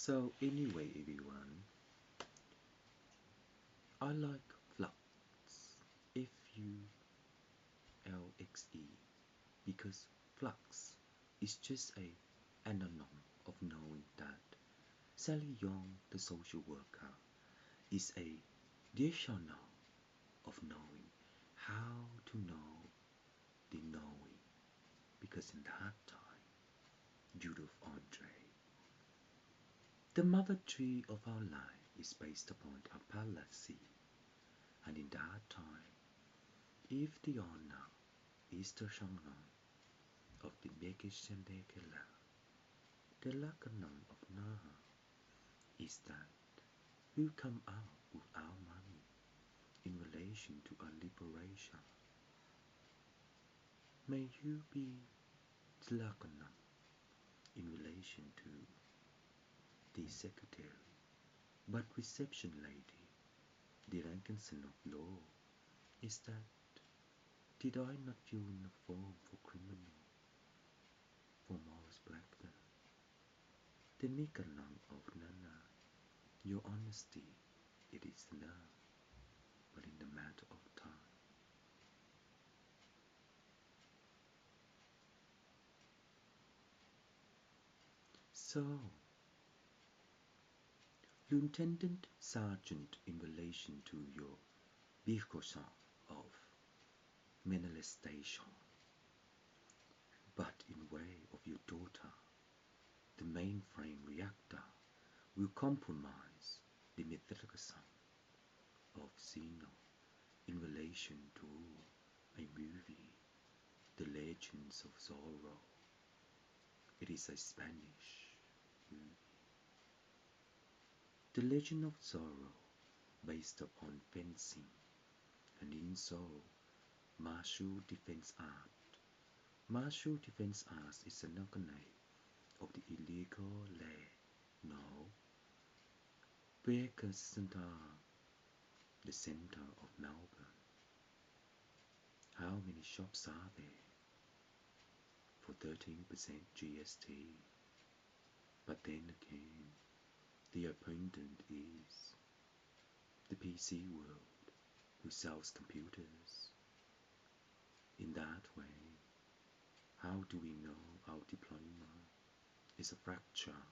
So anyway, everyone, I like flux, F-U-L-X-E, because flux is just a anonym of knowing that Sally Young, the social worker, is a dictionary of knowing how to know the knowing, because in that time, Judith Andre, the mother tree of our life is based upon a fallacy, and in that time, if the honor is the genre of the Megishindekela, the lacunum of Naha is that we come out with our money in relation to our liberation. May you be the lacunum in relation to the secretary, but reception lady, the Rankinson of law, is that did I not fill in the form for criminal, for Morris Blackburn? The Nicanum of Nana, your honesty, it is enough, but in the matter of time. So, Lieutenant Sergeant, in relation to your Bikosan of molestation, but in way of your daughter, the mainframe reactor will compromise the mythologism of Zeno in relation to a movie, The Legends of Zorro. It is a Spanish movie. The Legend of Zorro, based upon fencing, and in so, martial defense art. Martial defense art is an name of the illegal law. No, Breakers Center, the center of Melbourne. How many shops are there for 13% GST? But then again, the opponent is the PC world, who sells computers. In that way, how do we know our diploma is a fracture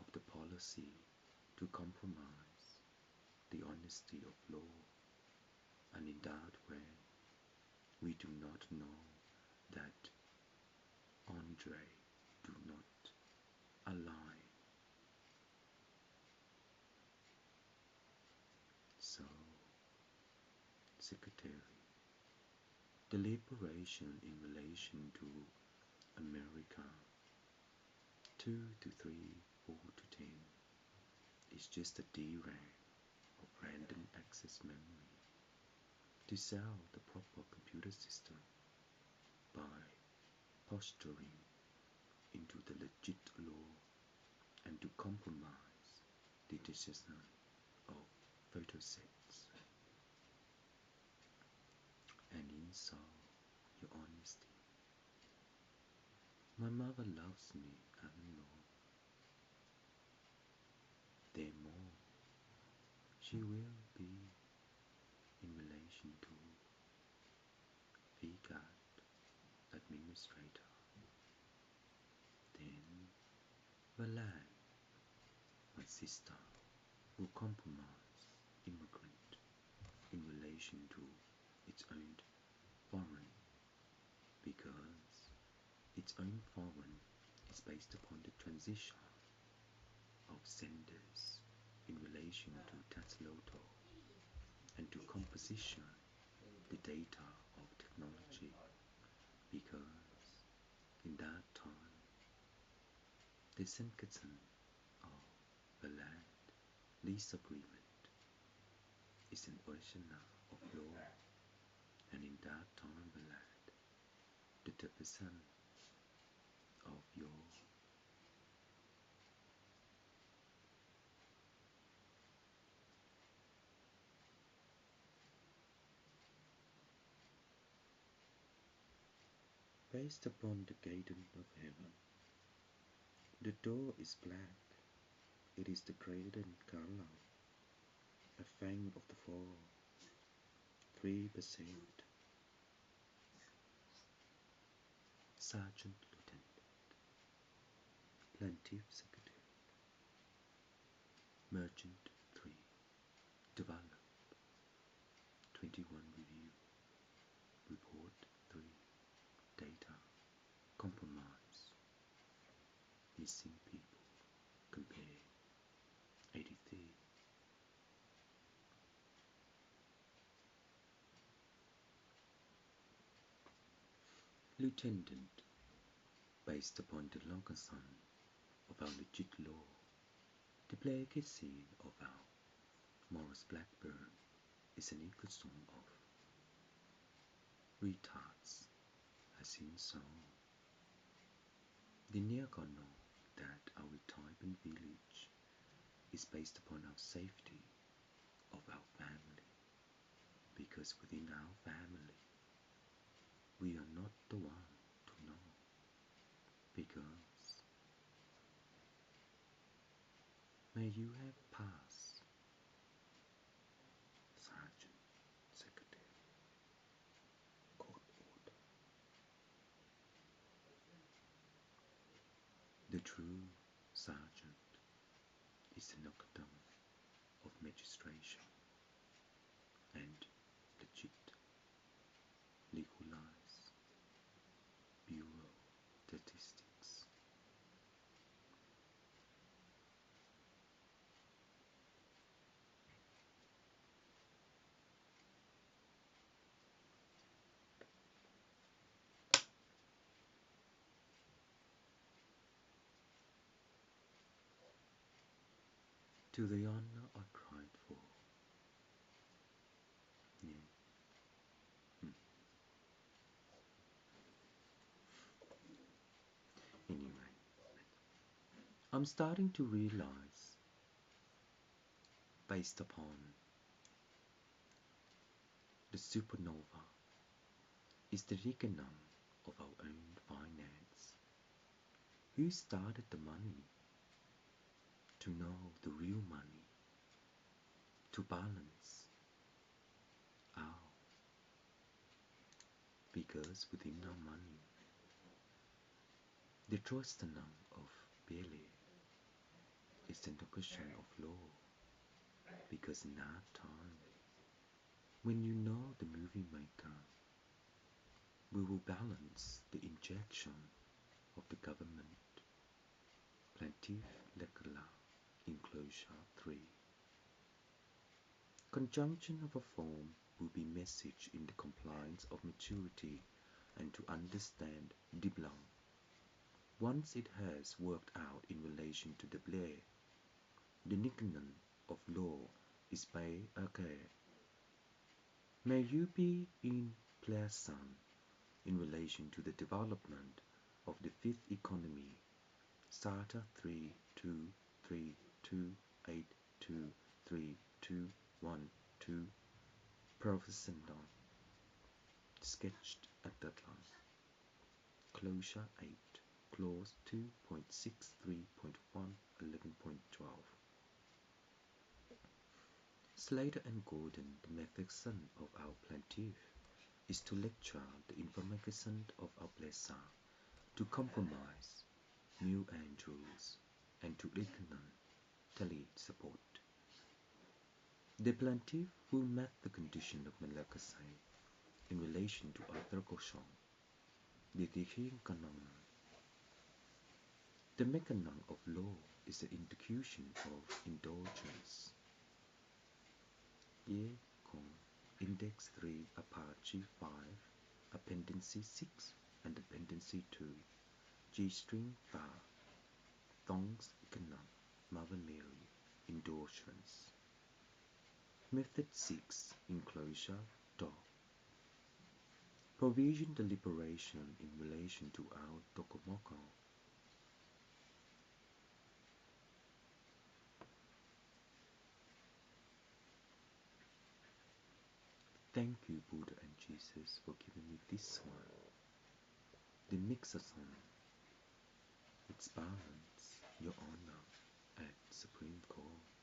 of the policy to compromise the honesty of law? And in that way, we do not know that Andre do not align. So, Secretary, the liberation in relation to America 2 to 3, 4 to 10 is just a DRAM of random access memory to sell the proper computer system by posturing into the legit law and to compromise the decision of photo sets. And in so, your honesty. My mother loves me, I know. Then more, she will be in relation to VGAT administrator. Then Valan, my sister, will compromise immigrant in relation to its own foreign, because its own foreign is based upon the transition of senders in relation to Tatloto and to composition the data of technology, because in that time the synthesis of the land lease agreement is an original of law, and in that time the land, the deposition of your based upon the garden of heaven. The door is black, It is the President Carlo, a fang of the fall, 3%. Sergeant Lieutenant, Plaintiff Secretary, Merchant 3, Develop 21 Review, Report 3, Data, Compromise, Missing People, Compare 83. Lieutenant, based upon the logison of our legit law, the legacy of our Morris Blackburn is an equal sum of retards as in song. The neargone know that our retirement village is based upon our safety of our family, because within our family we are not the one to know, because may you have passed, Sergeant Secretary, court order. The true sergeant is the knockdown of magistration and legit legalized bureau statistics. To the honor I cried for. Yeah. Anyway, I'm starting to realize, based upon the supernova, is the reckoning of our own finance. Who started the money? To know the real money, to balance out, because within our money, the trusting of Billy is the question of law, because in that time, when you know the movie maker, we will balance the injection of the government. Plaintiff Legal Enclosure 3. Conjunction of a form will be message in the compliance of maturity and to understand Diblong. Once it has worked out in relation to the blare, the nickname of law is by okay. May you be in pleasant in relation to the development of the fifth economy, SATA 32328232112, Professional, sketched at deadline. Closure 8, Clause 2.63.1, 11.12. Slater and Gordon, the method of our plaintiff, is to lecture the information of our blesser, to compromise New Andrews, and to ignore tele support. The plaintiff will meet the condition of Malakasai in relation to Arthur Gauchon, the Dihin Kanon. The mechanism of law is the indication of indulgence. Ye Kong, Index 3, Apache 5, Appendice 6, and Appendice 2, G-string 5, Thongs Econom, Mother Mary, Indulgence. Method 6, Enclosure Dog. Provision deliberation in relation to our Dokomoko. Thank you, Buddha and Jesus, for giving me this one. The mixathon, its balance, your honor, and supreme. Supreme Court.